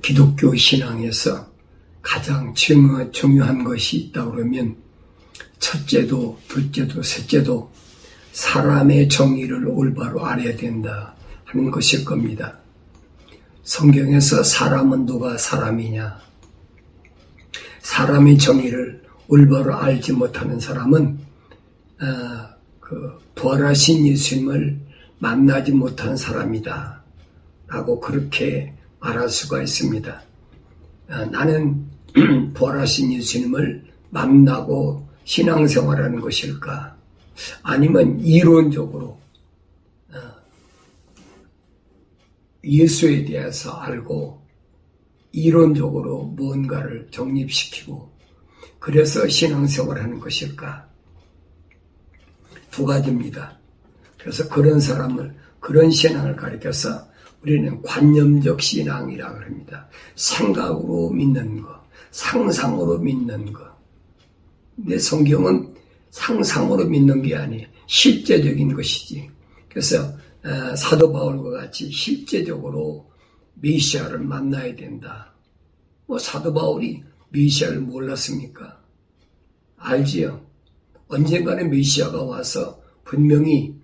기독교 신앙에서 가장 중요한 것이 있다고 그러면 첫째도 둘째도 셋째도 사람의 정의를 올바로 알아야 된다 하는 것일 겁니다. 성경에서 사람은 누가 사람이냐? 사람의 정의를 올바로 알지 못하는 사람은 부활하신 예수님을 만나지 못한 사람이다 라고 그렇게 말할 수가 있습니다. 나는 부활하신 예수님을 만나고 신앙생활하는 것일까? 아니면 이론적으로 예수에 대해서 알고 이론적으로 무언가를 정립시키고 그래서 신앙생활하는 것일까? 두 가지입니다. 그래서 그런 사람을, 그런 신앙을 가리켜서 우리는 관념적 신앙이라고 합니다. 생각으로 믿는 거, 상상으로 믿는 거. 근데 성경은 상상으로 믿는 게 아니에요. 실제적인 것이지. 그래서 사도 바울과 같이 실제적으로 메시아를 만나야 된다. 사도 바울이 메시아를 몰랐습니까? 알지요. 언젠가는 메시아가 와서 분명히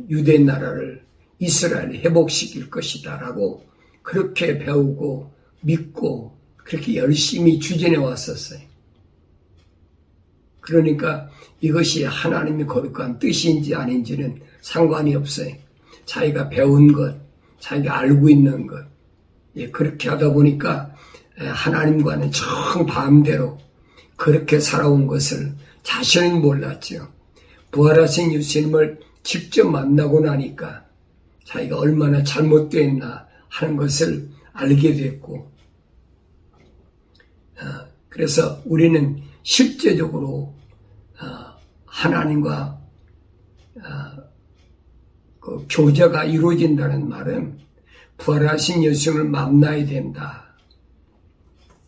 유대 나라를 이스라엘을 회복시킬 것이다 라고 그렇게 배우고 믿고 그렇게 열심히 추진해 왔었어요. 그러니까 이것이 하나님이 거룩한 뜻인지 아닌지는 상관이 없어요. 자기가 배운 것, 자기가 알고 있는 것, 그렇게 하다 보니까 하나님과는 정반대로 그렇게 살아온 것을 자신은 몰랐죠. 부활하신 예수님을 직접 만나고 나니까 자기가 얼마나 잘못되었나 하는 것을 알게 됐고, 그래서 우리는 실제적으로 하나님과 그 교제가 이루어진다는 말은 부활하신 예수님을 만나야 된다.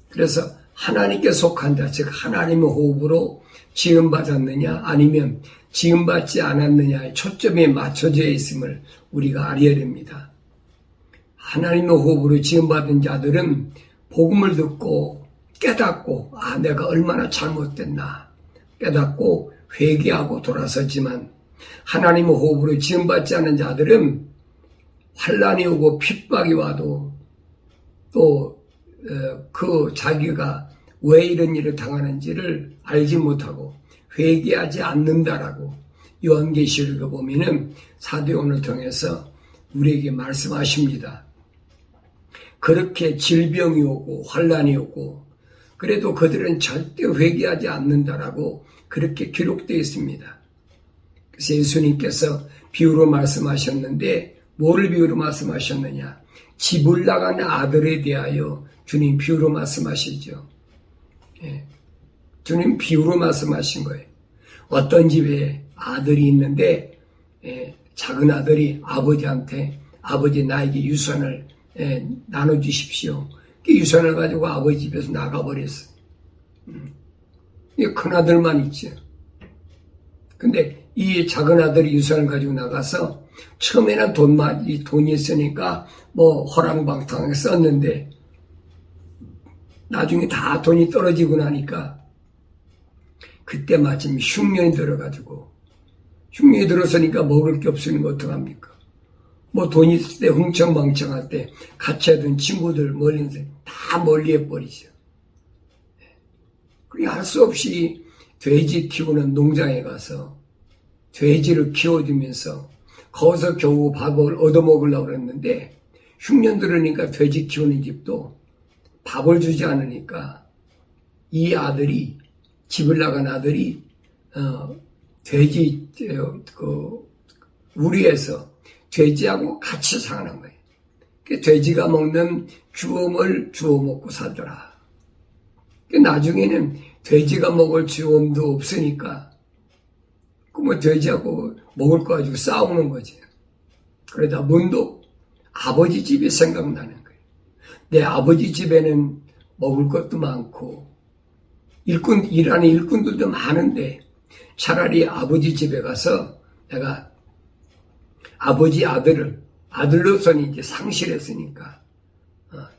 그래서 하나님께 속한다. 즉 하나님의 호흡으로 지음받았느냐 아니면 지음받지 않았느냐에 초점이 맞춰져 있음을 우리가 알아야 됩니다. 하나님의 호흡으로 지음받은 자들은 복음을 듣고 깨닫고 내가 얼마나 잘못됐나 깨닫고 회개하고 돌아섰지만 하나님의 호흡으로 지음받지 않은 자들은 환난이 오고 핍박이 와도 또 그 자기가 왜 이런 일을 당하는지를 알지 못하고 회개하지 않는다라고 요한계시록에 보면은 사도요한을 통해서 우리에게 말씀하십니다. 그렇게 질병이 오고 환난이 오고 그래도 그들은 절대 회개하지 않는다라고 그렇게 기록되어 있습니다. 그래서 예수님께서 비유로 말씀하셨는데 뭐를 비유로 말씀하셨느냐? 집을 나가는 아들에 대하여 주님 비유로 말씀하시죠. 주님 비유로 말씀하신 거예요. 어떤 집에 아들이 있는데 작은 아들이 아버지한테 아버지 나에게 유산을 나눠주십시오. 그 유산을 가지고 아버지 집에서 나가버렸어. 큰 아들만 있죠. 근데 이 작은 아들이 유산을 가지고 나가서 처음에는 돈이 있으니까 호랑방탕하게 썼는데 나중에 다 돈이 떨어지고 나니까 그때 마침 흉년이 들어가지고 흉년이 들어서니까 먹을 게 없으니까 어떡합니까? 돈이 있을 때 흥청망청할 때 같이 하던 친구들 멀리는데 다 멀리 해버리죠. 그리고 할 수 없이 돼지 키우는 농장에 가서 돼지를 키워주면서 거기서 겨우 밥을 얻어먹으려고 그랬는데 흉년 들으니까 돼지 키우는 집도 밥을 주지 않으니까 이 아들이 집을 나간 아들이 돼지 우리에서 돼지하고 같이 사는 거예요. 돼지가 먹는 주엄을 주워 먹고 살더라. 나중에는 돼지가 먹을 주엄도 없으니까 돼지하고 먹을 거 가지고 싸우는 거지. 그러다 문득 아버지 집이 생각나는 거예요. 내 아버지 집에는 먹을 것도 많고 일하는 일꾼들도 많은데 차라리 아버지 집에 가서 내가 아버지 아들로서는 이제 상실했으니까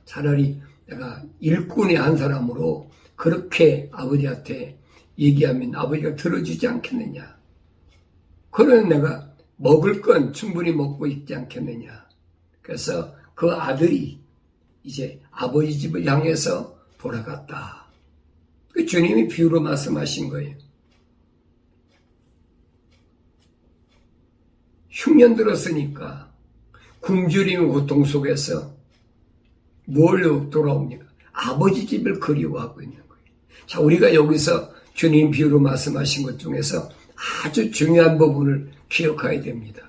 차라리 내가 일꾼의 한 사람으로 그렇게 아버지한테 얘기하면 아버지가 들어주지 않겠느냐. 그러면 내가 먹을 건 충분히 먹고 있지 않겠느냐. 그래서 그 아들이 이제 아버지 집을 향해서 돌아갔다. 그 주님이 비유로 말씀하신 거예요. 흉년 들었으니까 굶주림의 고통 속에서 뭘 돌아옵니까? 아버지 집을 그리워하고 있는 거예요. 자, 우리가 여기서 주님 비유로 말씀하신 것 중에서 아주 중요한 부분을 기억해야 됩니다.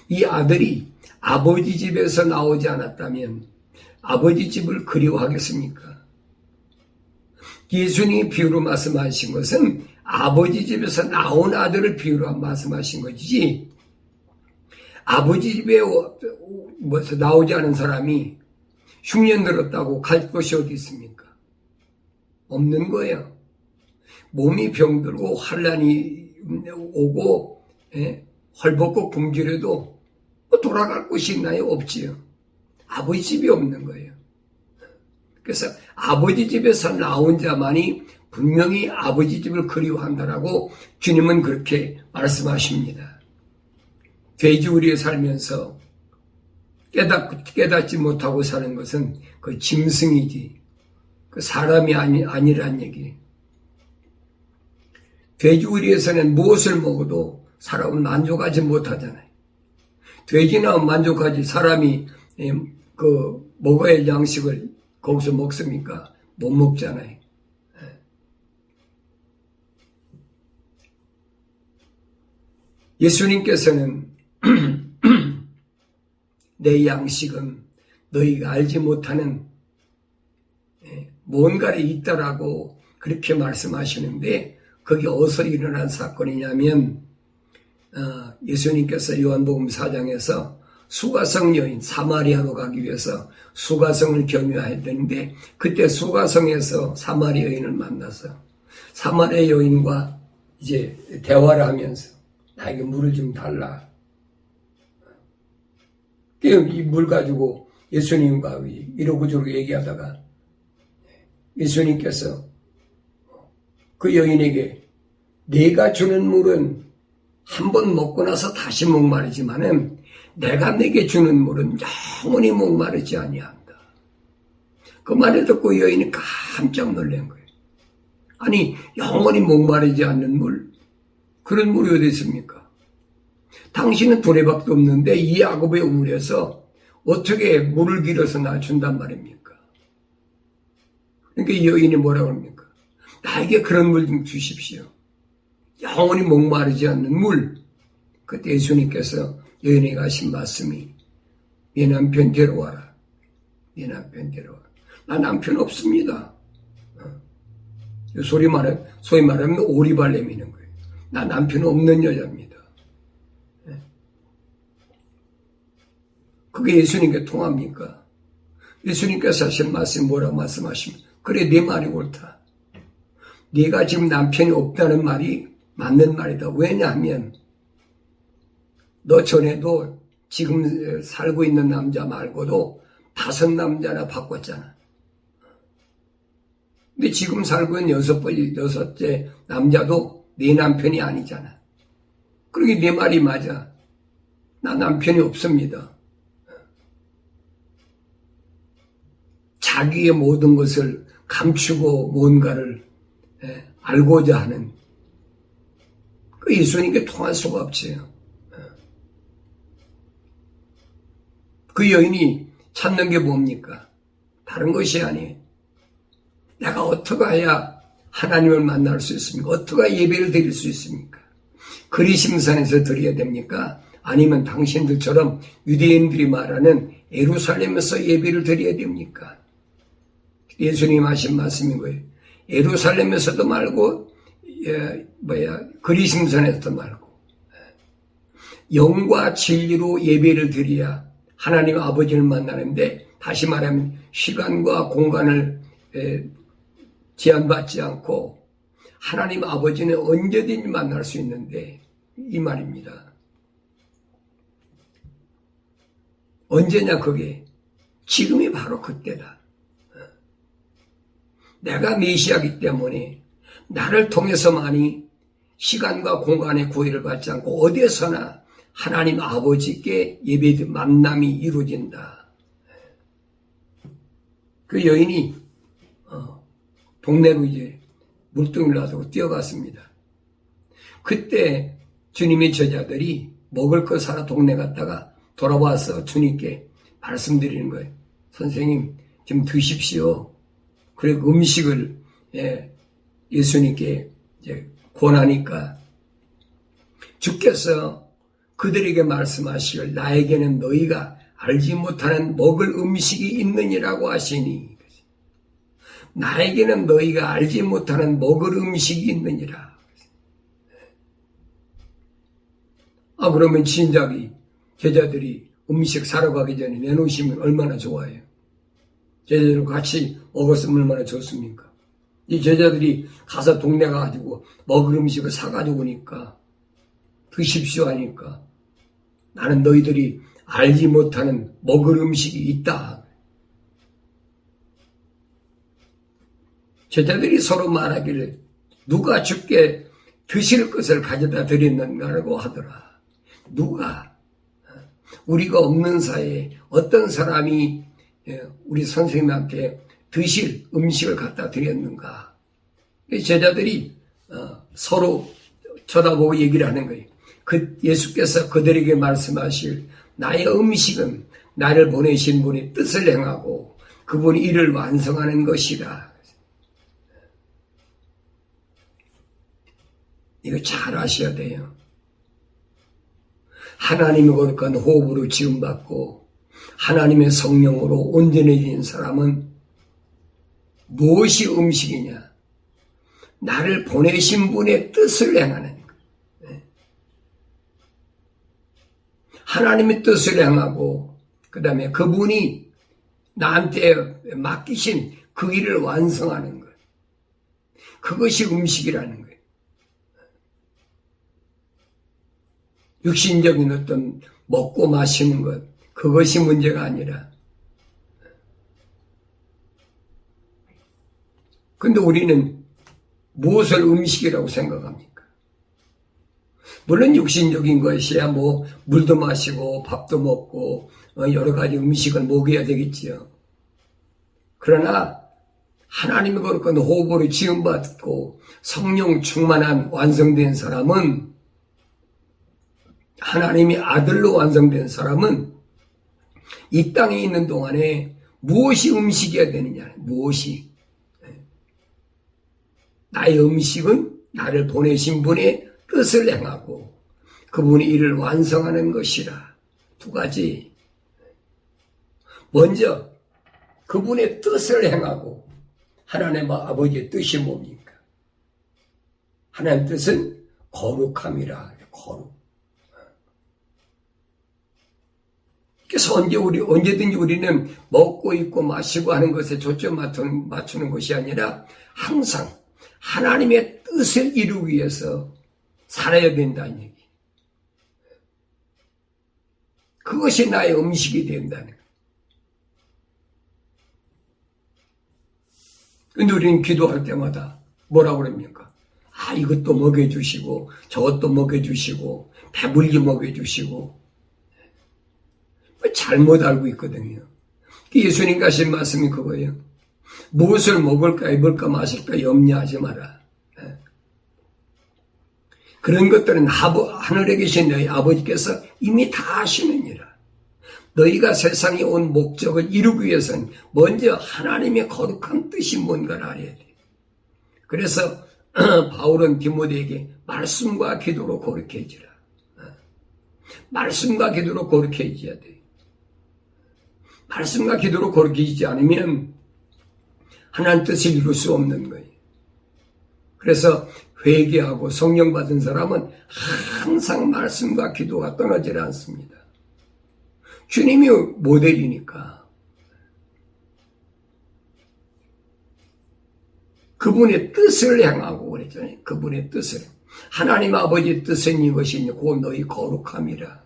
이 아들이 아버지 집에서 나오지 않았다면 아버지 집을 그리워하겠습니까? 예수님이 비유로 말씀하신 것은 아버지 집에서 나온 아들을 비유로 말씀하신 것이지, 아버지 집에 나오지 않은 사람이 흉년 들었다고 갈 곳이 어디 있습니까? 없는 거예요. 몸이 병들고 환란이 오고 헐벗고 굶주려도 돌아갈 곳이 있나요? 없지요. 아버지 집이 없는 거예요. 그래서 아버지 집에서 나온 자만이 분명히 아버지 집을 그리워한다라고 주님은 그렇게 말씀하십니다. 돼지우리에 살면서 깨닫지 못하고 사는 것은 그 짐승이지 그 사람이 아니란 얘기예요. 돼지우리에서는 무엇을 먹어도 사람은 만족하지 못하잖아요. 돼지나 만족하지 사람이 그 먹어야 할 양식을 거기서 먹습니까? 못 먹잖아요. 예수님께서는 내 양식은 너희가 알지 못하는 뭔가에 있다라고 그렇게 말씀하시는데, 그게 어디서 일어난 사건이냐면 예수님께서 요한복음 4장에서 수가성 여인 사마리아로 가기 위해서 수가성을 경유해야 되는데, 그때 수가성에서 사마리아 여인을 만나서 사마리아 여인과 이제 대화를 하면서 나에게 물을 좀 달라. 이 물 가지고 예수님과 이러고저러고 얘기하다가 예수님께서 그 여인에게 내가 주는 물은 한 번 먹고 나서 다시 목마르지만은 내가 내게 주는 물은 영원히 목마르지 아니한다. 그 말을 듣고 여인이 깜짝 놀란 거예요. 아니, 영원히 목마르지 않는 물, 그런 물이 어디 있습니까? 당신은 두레박도 없는데 이 야곱의 우물에서 어떻게 물을 길어서 나 준단 말입니까? 그러니까 이 여인이 뭐라고 합니까? 나에게 그런 물 좀 주십시오. 영원히 목마르지 않는 물. 그때 예수님께서 여인에게 하신 말씀이 네 남편 데려와라. 네 남편 데려와라. 나 남편 없습니다. 소위 말하면 오리발 내미는 거예요. 나 남편 없는 여자입니다. 그게 예수님께 통합니까? 예수님께서 하신 말씀 뭐라고 말씀하십니까? 그래, 네 말이 옳다. 네가 지금 남편이 없다는 말이 맞는 말이다. 왜냐하면 너 전에도 지금 살고 있는 남자 말고도 5 남자나 바꿨잖아. 근데 지금 살고 있는 6째 남자도 네 남편이 아니잖아. 그러게 네 말이 맞아. 나 남편이 없습니다. 자기의 모든 것을 감추고 뭔가를 알고자 하는 그 예수님께 통할 수가 없어요. 그 여인이 찾는 게 뭡니까? 다른 것이 아니에요. 내가 어떻게 해야 하나님을 만날 수 있습니까? 어떻게 해야 예배를 드릴 수 있습니까? 그리심산에서 드려야 됩니까? 아니면 당신들처럼 유대인들이 말하는 예루살렘에서 예배를 드려야 됩니까? 예수님 하신 말씀인 거예요. 예루살렘에서도 말고 그리심산에서도 말고 영과 진리로 예배를 드려야 하나님 아버지를 만나는데, 다시 말하면 시간과 공간을 제한받지 않고 하나님 아버지는 언제든지 만날 수 있는데, 이 말입니다. 언제냐 그게? 지금이 바로 그때다. 내가 메시아이기 때문에 나를 통해서만이 시간과 공간의 구애를 받지 않고 어디에서나 하나님 아버지께 예배 만남이 이루어진다. 그 여인이 동네로 이제 물동이를 놔두고 뛰어갔습니다. 그때 주님의 제자들이 먹을 거 사러 동네 갔다가 돌아와서 주님께 말씀드리는 거예요. 선생님, 좀 드십시오. 그래 음식을 예수님께 이제 권하니까 주께서 그들에게 말씀하시길 나에게는 너희가 알지 못하는 먹을 음식이 있느니라고 하시니 나에게는 너희가 알지 못하는 먹을 음식이 있느니라. 그러면 진작에 제자들이 음식 사러 가기 전에 내놓으시면 얼마나 좋아요. 제자들과 같이 먹었으면 얼마나 좋습니까? 이 제자들이 가서 동네 가가지고 먹을 음식을 사가지고 오니까 드십시오 하니까 나는 너희들이 알지 못하는 먹을 음식이 있다. 제자들이 서로 말하기를 누가 주께 드실 것을 가져다 드렸는가라고 하더라. 누가? 우리가 없는 사이에 어떤 사람이 우리 선생님한테 드실 음식을 갖다 드렸는가? 제자들이 서로 쳐다보고 얘기를 하는 거예요. 예수께서 그들에게 말씀하실 나의 음식은 나를 보내신 분이 뜻을 행하고 그분이 이를 완성하는 것이다. 이거 잘 아셔야 돼요. 하나님의 거룩한 호흡으로 지음받고 하나님의 성령으로 온전해진 사람은 무엇이 음식이냐? 나를 보내신 분의 뜻을 행하는 것. 하나님의 뜻을 행하고 그 다음에 그분이 나한테 맡기신 그 일을 완성하는 것. 그것이 음식이라는 거예요. 육신적인 어떤 먹고 마시는 것, 그것이 문제가 아니라. 근데 우리는 무엇을 음식이라고 생각합니까? 물론 육신적인 것이야 물도 마시고 밥도 먹고 여러 가지 음식을 먹여야 되겠지요. 그러나 하나님의 거룩한 호흡으로 지음받고 성령 충만한 완성된 사람은 하나님의 아들로 완성된 사람은 이 땅에 있는 동안에 무엇이 음식이어야 되느냐? 무엇이? 나의 음식은 나를 보내신 분의 뜻을 행하고 그분이 이를 완성하는 것이라. 두 가지. 먼저 그분의 뜻을 행하고 하나님 아버지의 뜻이 뭡니까? 하나님 뜻은 거룩함이라. 거룩. 그래서 언제든지 우리는 먹고 입고 마시고 하는 것에 초점 맞추는 것이 아니라 항상 하나님의 뜻을 이루기 위해서 살아야 된다는 얘기. 그것이 나의 음식이 된다는 거예요. 근데 우리는 기도할 때마다 뭐라고 그럽니까? 이것도 먹여주시고 저것도 먹여주시고 배불리 먹여주시고 잘못 알고 있거든요. 예수님 하신 말씀이 그거예요. 무엇을 먹을까 입을까 마실까 염려하지 마라. 그런 것들은 하늘에 계신 너희 아버지께서 이미 다 아시느니라. 너희가 세상에 온 목적을 이루기 위해서는 먼저 하나님의 거룩한 뜻이 뭔가를 알아야 돼. 그래서 바울은 디모데에게 말씀과 기도로 거룩해지라. 말씀과 기도로 거룩해져야 돼. 말씀과 기도로 거룩해지지 않으면 하나님 뜻을 이룰 수 없는 거예요. 그래서 회개하고 성령 받은 사람은 항상 말씀과 기도가 떠나질 않습니다. 주님이 모델이니까. 그분의 뜻을 행하고 그랬잖아요. 그분의 뜻을. 하나님 아버지의 뜻은 이것이니 곧 너희 거룩함이라.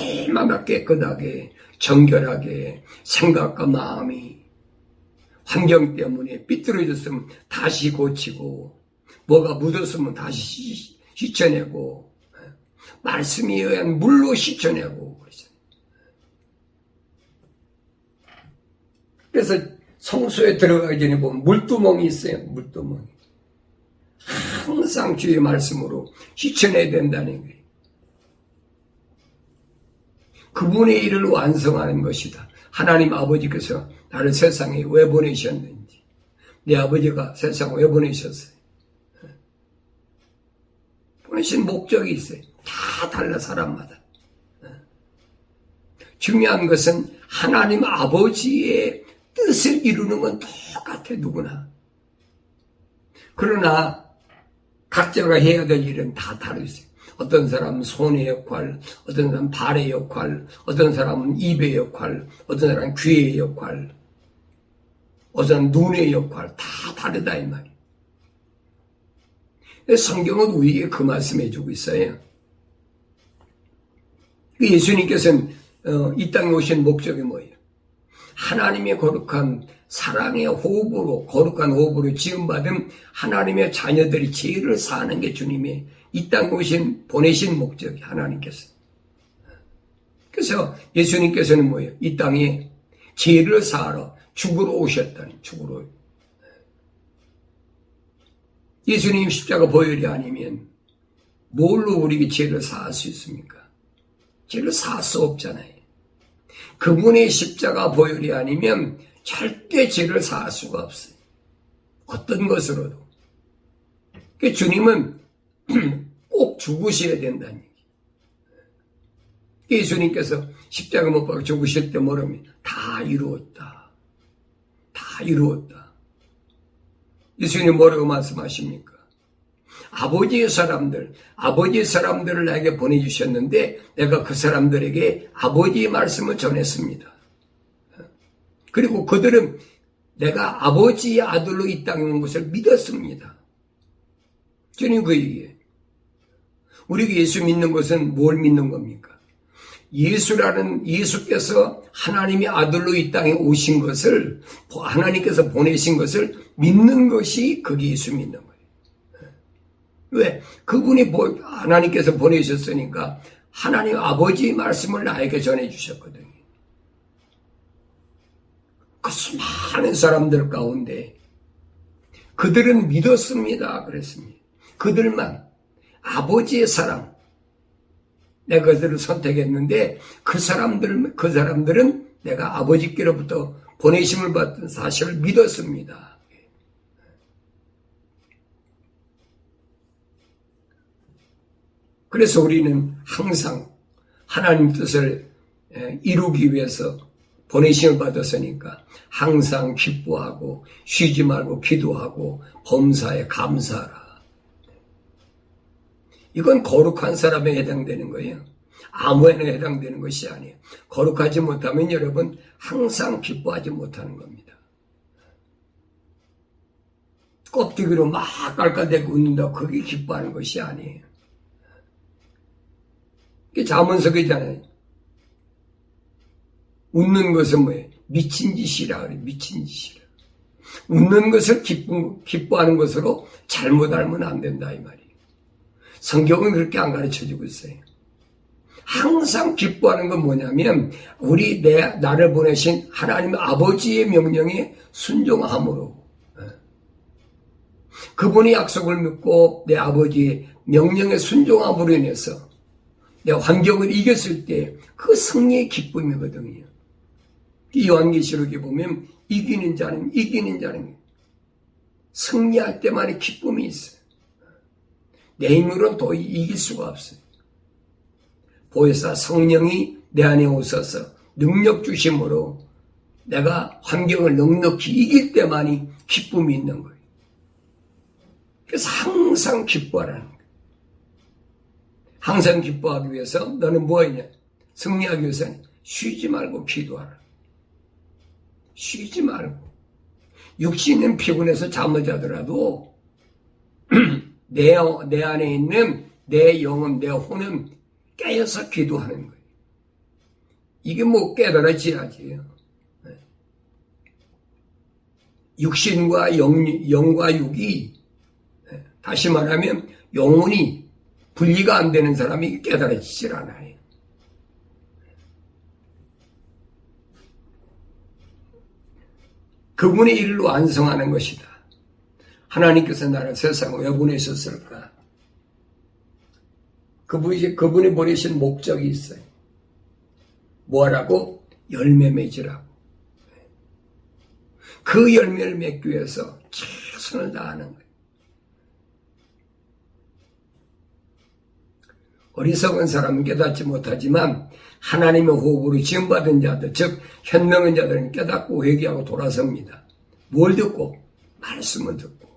날마다 깨끗하게 정결하게 생각과 마음이 환경 때문에 삐뚤어졌으면 다시 고치고 뭐가 묻었으면 다시 씻어내고 말씀에 의한 물로 씻어내고 그러잖아요. 그래서 성소에 들어가기 전에 보면 물두멍이 있어요. 물두멍이. 항상 주의 말씀으로 씻어내야 된다는 거예요. 그분의 일을 완성하는 것이다. 하나님 아버지께서 나를 세상에 왜 보내셨는지, 내 아버지가 세상에 왜 보내셨어요? 보내신 목적이 있어요. 다 달라 사람마다. 중요한 것은 하나님 아버지의 뜻을 이루는 건 똑같아 누구나. 그러나 각자가 해야 될 일은 다 다르죠. 어떤 사람은 손의 역할, 어떤 사람은 발의 역할, 어떤 사람은 입의 역할, 어떤 사람은 귀의 역할, 어떤 사람은 눈의 역할, 다 다르다 이 말이에요. 성경은 우리에게 그 말씀해주고 있어요. 예수님께서는 이 땅에 오신 목적이 뭐예요? 하나님의 거룩한 사랑의 호흡으로, 거룩한 호흡으로 지음받은 하나님의 자녀들이 죄를 사하는 게 주님의 이 땅에 보내신 목적이 하나님께서. 그래서 예수님께서는 뭐예요? 이 땅에 죄를 사하러 죽으러 오셨다니, 죽으러. 예수님 십자가 보혈이 아니면 뭘로 우리에게 죄를 사할 수 있습니까? 죄를 사할 수 없잖아요. 그분의 십자가 보혈이 아니면 절대 죄를 사할 수가 없어요. 어떤 것으로도. 그러니까 주님은 꼭 죽으셔야 된다는 얘기. 예수님께서 십자가 못 박아 죽으실 때 뭐라면 다 이루었다. 다 이루었다. 예수님 뭐라고 말씀하십니까? 아버지의 사람들을 나에게 보내주셨는데 내가 그 사람들에게 아버지의 말씀을 전했습니다. 그리고 그들은 내가 아버지의 아들로 이 땅에 온 것을 믿었습니다. 주님 그 얘기예요. 우리가 예수 믿는 것은 뭘 믿는 겁니까? 예수께서 하나님의 아들로 이 땅에 오신 것을, 하나님께서 보내신 것을 믿는 것이 그게 예수 믿는 거예요. 왜? 그분이 하나님께서 보내셨으니까 하나님 아버지의 말씀을 나에게 전해주셨거든요. 그 수많은 사람들 가운데 그들은 믿었습니다. 그랬습니다. 그들만 아버지의 사랑, 내가 그들을 선택했는데 그 사람들은 내가 아버지께로부터 보내심을 받은 사실을 믿었습니다. 그래서 우리는 항상 하나님 뜻을 이루기 위해서 보내심을 받았으니까 항상 기뻐하고 쉬지 말고 기도하고 범사에 감사하라. 이건 거룩한 사람에 해당되는 거예요. 아무에나 해당되는 것이 아니에요. 거룩하지 못하면 여러분 항상 기뻐하지 못하는 겁니다. 껍데기로 막 깔깔대고 웃는다고 그게 기뻐하는 것이 아니에요. 그게 잠언석이잖아요. 웃는 것은 뭐예요? 미친 짓이라 그래. 미친 짓이라. 웃는 것을 기뻐하는 것으로 잘못 알면 안 된다 이 말이에요. 성경은 그렇게 안 가르쳐주고 있어요. 항상 기뻐하는 건 뭐냐면 나를 보내신 하나님 아버지의 명령에 순종함으로 그분의 약속을 믿고 내 아버지의 명령에 순종함으로 인해서 내 환경을 이겼을 때 그 승리의 기쁨이거든요. 요한계시록에 보면 이기는 자는 승리할 때만의 기쁨이 있어요. 내 힘으로는 도저히 이길 수가 없어요. 보혜사 성령이 내 안에 오셔서 능력 주심으로 내가 환경을 넉넉히 이길 때만이 기쁨이 있는 거예요. 그래서 항상 기뻐하라는 거예요. 항상 기뻐하기 위해서 너는 뭐하냐? 승리하기 위해서는 쉬지 말고 기도하라. 쉬지 말고. 육신은 피곤해서 잠을 자더라도 내 안에 있는 내 영혼, 내 혼은 깨어서 기도하는 거예요. 이게 뭐 깨달아져야지요. 육신과 영과 육이, 다시 말하면 영혼이 분리가 안 되는 사람이 깨달아지질 않아요. 그분의 일을 완성하는 것이다. 하나님께서 나를 세상에 왜 보내셨을까? 그분이 보내신 목적이 있어요. 뭐하라고? 열매 맺으라고. 그 열매를 맺기 위해서 최선을 다하는 거예요. 어리석은 사람은 깨닫지 못하지만 하나님의 호흡으로 지음받은 자들, 즉 현명한 자들은 깨닫고 회개하고 돌아섭니다. 뭘 듣고? 말씀을 듣고.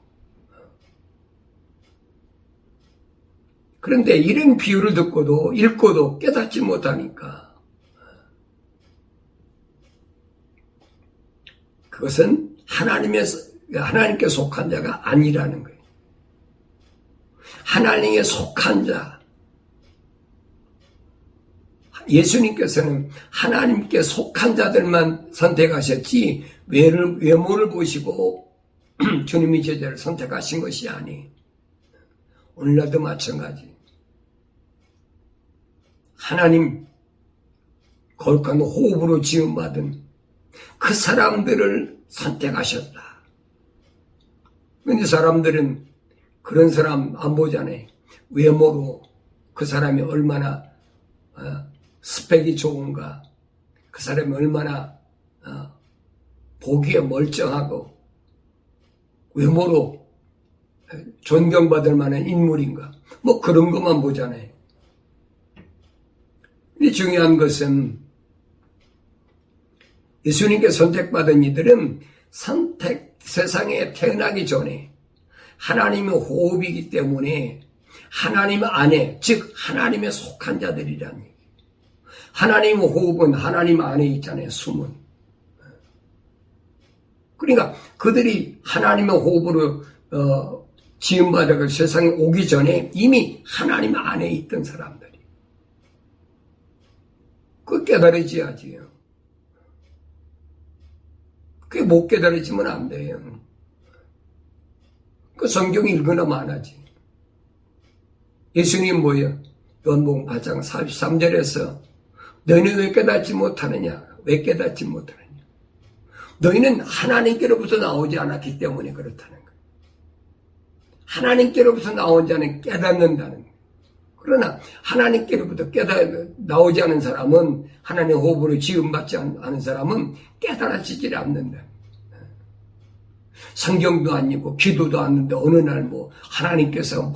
그런데 이런 비유를 듣고도 읽고도 깨닫지 못하니까 그것은 하나님께 속한 자가 아니라는 거예요. 하나님께 속한 자, 예수님께서는 하나님께 속한 자들만 선택하셨지 외모를 보시고 주님의 제자를 선택하신 것이 아니에요. 오늘날도 마찬가지. 하나님 거룩한 호흡으로 지음받은 그 사람들을 선택하셨다. 그런데 사람들은 그런 사람 안 보잖아요. 외모로 그 사람이 얼마나 스펙이 좋은가, 그 사람이 얼마나 보기에 멀쩡하고 외모로 존경받을 만한 인물인가, 뭐 그런 것만 보잖아요. 근데 중요한 것은 예수님께 선택받은 이들은 세상에 태어나기 전에 하나님의 호흡이기 때문에 하나님 안에, 즉 하나님에 속한 자들이라는 얘기예요. 하나님의 호흡은 하나님 안에 있잖아요. 숨은. 그러니까 그들이 하나님의 호흡으로 지음받아 세상에 오기 전에 이미 하나님 안에 있던 사람들이. 그거 깨달아져야지요. 그게 못 깨달아지면 안 돼요. 그 성경 읽으나 마나지. 예수님 뭐예요? 요한복음 8장 43절에서 너희는 왜 깨닫지 못하느냐? 왜 깨닫지 못하느냐? 너희는 하나님께로부터 나오지 않았기 때문에 그렇다는 거예요. 하나님께로부터 나온 자는 깨닫는다는 거예요. 그러나 하나님께로부터 나오지 않은 사람은, 하나님의 호흡으로 지음받지 않은 사람은 깨달아지질 않는다. 성경도 아니고 기도도 않는데 어느 날 하나님께서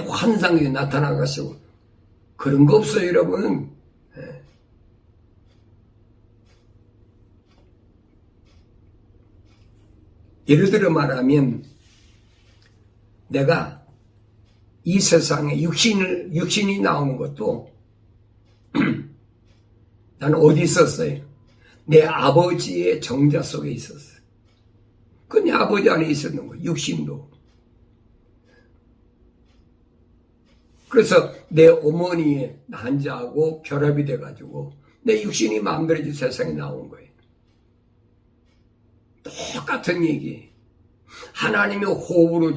환상에 나타나가지고 그런 거 없어요, 여러분. 예를 들어 말하면 내가 이 세상에 육신이 나오는 것도 나는 어디 있었어요? 내 아버지의 정자 속에 있었어요. 그 내 아버지 안에 있었는 거예요. 육신도. 그래서 내 어머니의 난자하고 결합이 돼가지고 내 육신이 마음대로 세상에 나온 거예요. 똑같은 얘기예요. 하나님의 호흡으로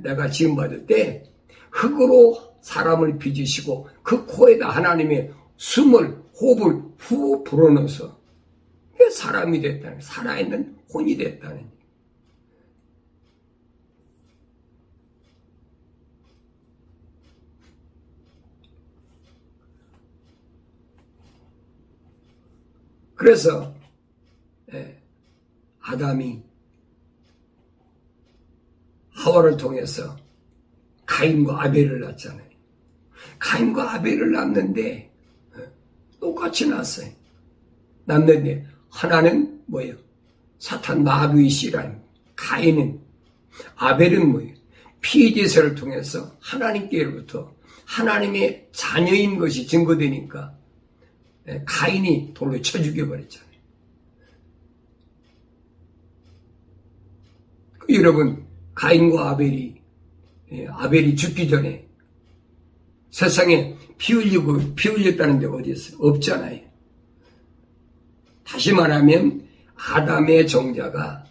내가 지음받을 때 흙으로 사람을 빚으시고 그 코에다 하나님의 호흡을 후 불어넣어서 사람이 됐다는, 살아있는 혼이 됐다는. 그래서 아담이 하와를 통해서 가인과 아벨을 낳았잖아요. 가인과 아벨을 낳았는데 똑같이 낳았어요. 낳는데 하나는 뭐예요? 사탄 마귀의 씨라는, 가인은, 아벨은 뭐예요? 피제사를 통해서 하나님께로부터 하나님의 자녀인 것이 증거되니까 가인이 돌로 쳐 죽여버렸잖아요. 여러분, 가인과 아벨이 죽기 전에 세상에 피 흘렸다는 데 어디 있어요? 없잖아요. 다시 말하면 아담의 정자가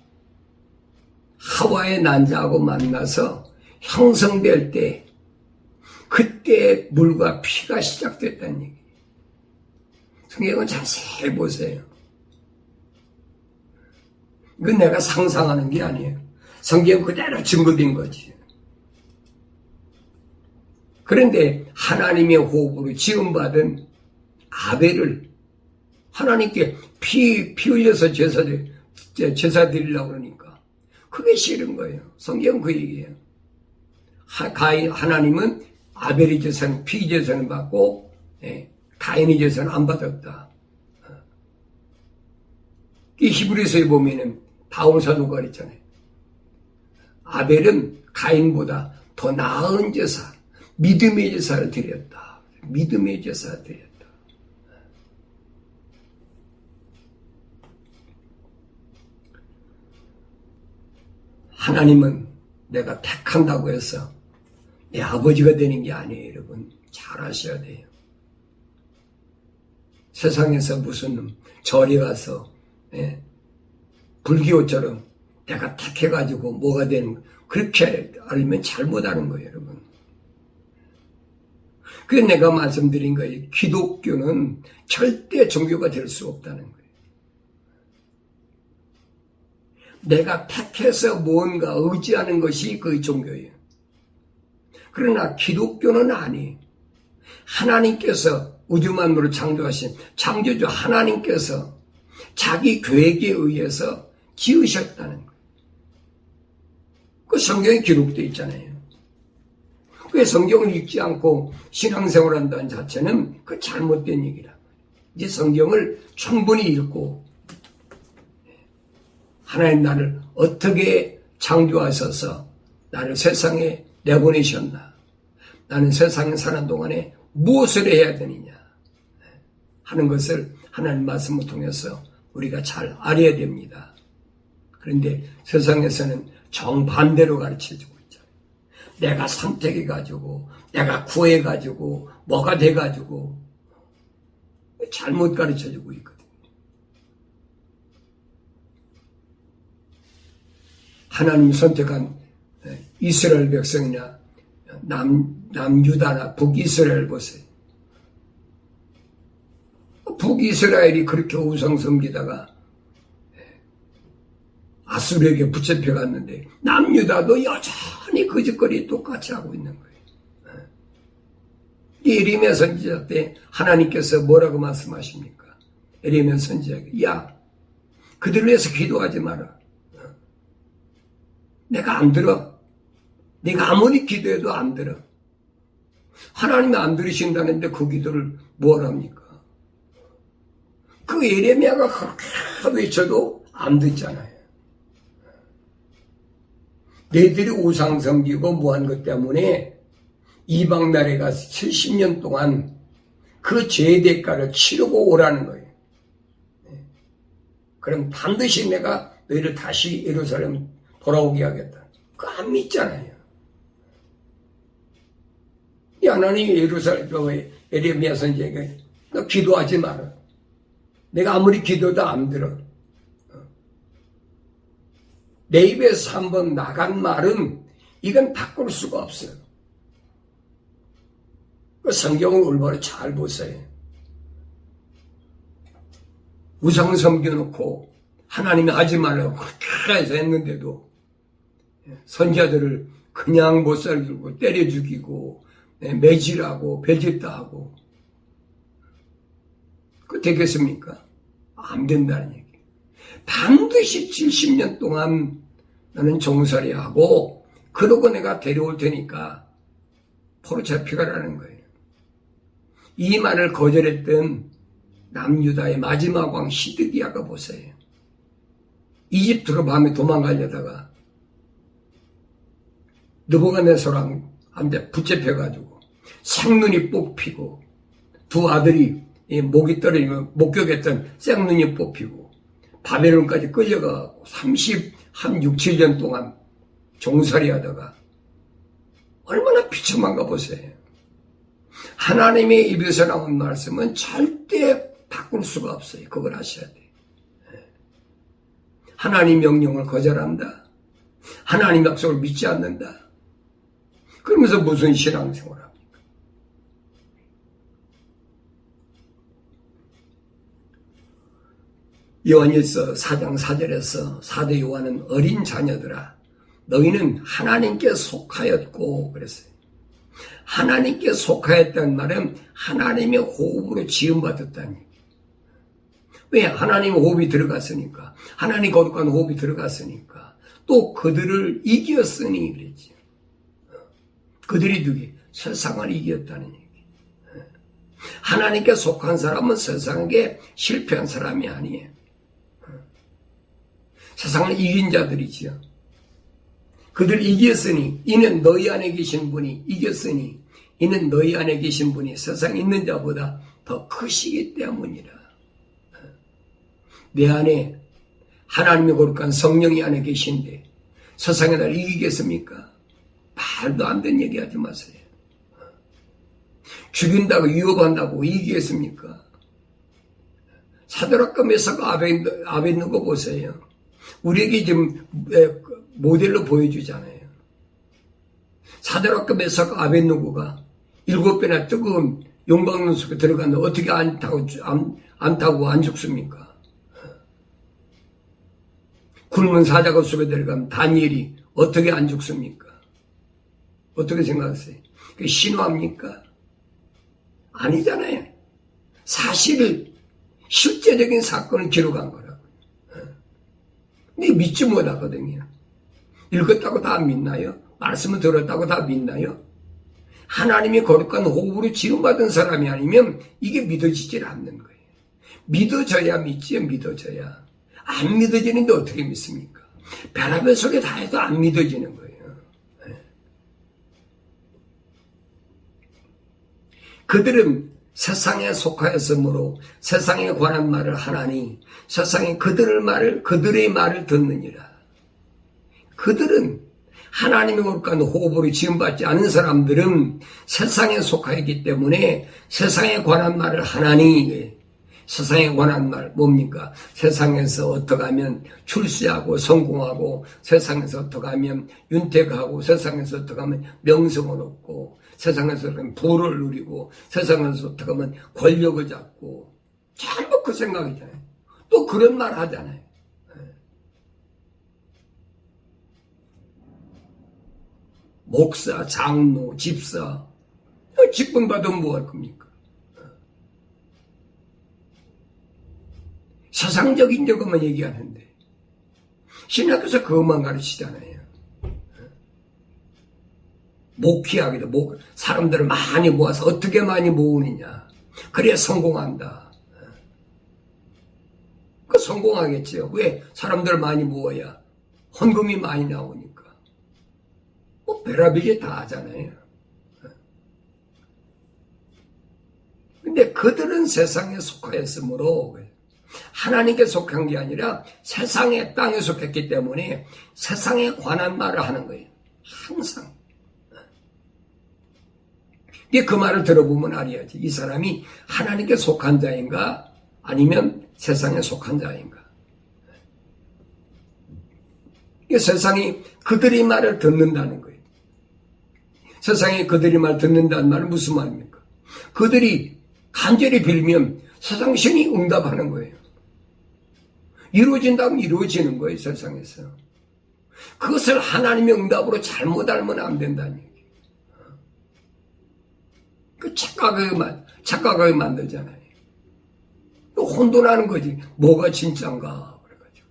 하와의 난자하고 만나서 형성될 때 그때 물과 피가 시작됐다는 얘기예요. 성경은 자세히 보세요. 이건 내가 상상하는 게 아니에요. 성경 그대로 증거된 거지. 그런데 하나님의 호흡으로 지음받은 아벨을 하나님께 피 흘려서 제사 드리려고 그러니까 그게 싫은 거예요. 성경은 그 얘기예요. 하나님은 아벨의 제사는 피 제사는 받고 가인의 제사는 안 받았다. 이 히브리서에 보면은 바울 사도가 그랬잖아요. 아벨은 가인보다 더 나은 제사, 믿음의 제사를 드렸다. 믿음의 제사를 드렸다. 하나님은 내가 택한다고 해서 내 아버지가 되는 게 아니에요. 여러분 잘 아셔야 돼요. 세상에서 무슨 절에 가서 불교처럼 내가 택해가지고 뭐가 되는 그렇게 알면 잘못하는 거예요. 여러분. 그래서 내가 말씀드린 거예요. 기독교는 절대 종교가 될 수 없다는 거예요. 내가 택해서 무언가 의지하는 것이 그 종교예요. 그러나 기독교는 아니에요. 하나님께서 우주 만물을 창조하신 창조주 하나님께서 자기 계획에 의해서 지으셨다는 거예요. 그 성경에 기록되어 있잖아요. 그 성경을 읽지 않고 신앙생활 한다는 자체는 그 잘못된 얘기라. 이제 성경을 충분히 읽고 하나님 나를 어떻게 창조하셔서 나를 세상에 내보내셨나? 나는 세상에 사는 동안에 무엇을 해야 되느냐? 하는 것을 하나님 말씀을 통해서 우리가 잘 알아야 됩니다. 그런데 세상에서는 정반대로 가르쳐주고 있잖아요. 내가 선택해가지고 내가 구해가지고 뭐가 돼가지고 잘못 가르쳐주고 있거든요. 하나님이 선택한 이스라엘 백성이나 남유다나 북이스라엘 보세요. 북이스라엘이 그렇게 우상 섬기다가 아수르에게 붙잡혀 갔는데 남유다도 여전히 거짓거리 똑같이 하고 있는 거예요. 예레미야 선지자 때 하나님께서 뭐라고 말씀하십니까? 예레미야 선지자에게 야 그들을 위해서 기도하지 마라. 내가 안 들어. 내가 아무리 기도해도 안 들어. 하나님이 안 들으신다는데 그 기도를 뭘 합니까? 그 예레미야가 그렇게 외쳐도 안 듣잖아요. 너희들이 우상 섬기고 뭐한 것 때문에 이방 나라에 가서 70년 동안 그 죄의 대가를 치르고 오라는 거예요. 그럼 반드시 내가 너희를 다시 예루살렘 돌아오게 하겠다. 그거 안 믿잖아요. 이 하나님이 예레미야 선지자에게 너 기도하지 마라. 내가 아무리 기도도 안 들어. 내 입에서 한번 나간 말은 이건 바꿀 수가 없어요. 그 성경을 올바로 잘 보세요. 우상 섬겨놓고 하나님이 하지 말라고 그렇게 해서 했는데도 선지자들을 그냥 못 살고 때려 죽이고 매질하고 배짓다 하고 그 되겠습니까? 안 된다는 얘기. 반드시 70년 동안 나는 종살이 하고 그러고 내가 데려올 테니까 포로 잡혀가라는 거예요. 이 말을 거절했던 남유다의 마지막 왕 시드기야가 보세요. 이집트로 밤에 도망가려다가 느부갓네살한테 붙잡혀가지고 생눈이 뽑히고 두 아들이 목이 떨어지고 목격했던 생눈이 뽑히고 바벨론까지 끌려가고 6, 7년 동안 종살이 하다가 얼마나 비참한가 보세요. 하나님의 입에서 나온 말씀은 절대 바꿀 수가 없어요. 그걸 아셔야 돼요. 하나님 명령을 거절한다. 하나님 약속을 믿지 않는다. 그러면서 무슨 신앙생활을 합니까? 요한일서 4장 4절에서 사도 요한은 어린 자녀들아 너희는 하나님께 속하였고 그랬어요. 하나님께 속하였다는 말은 하나님의 호흡으로 지음받았다는 얘기예요. 왜? 하나님의 호흡이 들어갔으니까. 하나님 거룩한 호흡이 들어갔으니까. 또 그들을 이겼으니 그랬죠. 그들이 누구? 세상을 이겼다는 얘기. 하나님께 속한 사람은 세상에 실패한 사람이 아니에요. 세상을 이긴 자들이지요. 그들 이겼으니 이는 너희 안에 계신 분이 이겼으니 이는 너희 안에 계신 분이 세상에 있는 자보다 더 크시기 때문이라. 내 안에 하나님의 거룩한 성령이 안에 계신데 세상에 날 이기겠습니까? 말도 안 되는 얘기 하지 마세요. 죽인다고 위협한다고 이기겠습니까? 사드락과 메사가 앞에 있는 거 보세요. 우리에게 지금 모델로 보여주잖아요. 사드락과 메사가 앞에 있는 거가 7배나 뜨거운 용광로 속에 들어갔는데 어떻게 안 타고 안 죽습니까? 굶은 사자굴 속에 들어가면 다니엘이 어떻게 안 죽습니까? 어떻게 생각하세요? 그게 신화입니까? 아니잖아요. 사실을 실제적인 사건을 기록한 거라고요. 근데 믿지 못하거든요. 읽었다고 다 믿나요? 말씀을 들었다고 다 믿나요? 하나님의 거룩한 호흡으로 지음받은 사람이 아니면 이게 믿어지질 않는 거예요. 믿어져야 믿지요. 믿어져야. 안 믿어지는데 어떻게 믿습니까? 별의별 소리 다 해도 안 믿어지는 거예요. 그들은 세상에 속하였으므로 세상에 관한 말을 하나니 세상에 그들의 말을 듣느니라. 그들은 하나님의 거룩한 호흡으로 지음받지 않은 사람들은 세상에 속하였기 때문에 세상에 관한 말을 하나니 세상에 관한 말 뭡니까? 세상에서 어떻게 하면 출세하고 성공하고 세상에서 어떻게 하면 윤택하고 세상에서 어떻게 하면 명성을 얻고 세상에서 부를 누리고 세상에서 어떻게 하면 권력을 잡고 전부 그 생각이잖아요. 또 그런 말 하잖아요. 목사, 장로, 집사 직분 받으면 뭐 할 겁니까? 세상적인 것만 얘기하는데 신학에서 그것만 가르치잖아요. 목회하기도 사람들을 많이 모아서 어떻게 많이 모으느냐 그래야 성공한다. 그 성공하겠지요. 왜? 사람들을 많이 모아야 헌금이 많이 나오니까. 별의별 다 하잖아요. 근데 그들은 세상에 속하였으므로 하나님께 속한 게 아니라 세상의 땅에 속했기 때문에 세상에 관한 말을 하는 거예요. 항상. 그 말을 들어보면 알아야지. 이 사람이 하나님께 속한 자인가 아니면 세상에 속한 자인가. 세상이 그들의 말을 듣는다는 거예요. 세상에 그들의 말 듣는다는 말은 무슨 말입니까? 그들이 간절히 빌면 세상 신이 응답하는 거예요. 이루어진다면 이루어지는 거예요. 세상에서. 그것을 하나님의 응답으로 잘못 알면 안 된다는 얘기예요. 그 착각하게 만들잖아요. 혼돈하는 거지. 뭐가 진짜인가 그래가지고.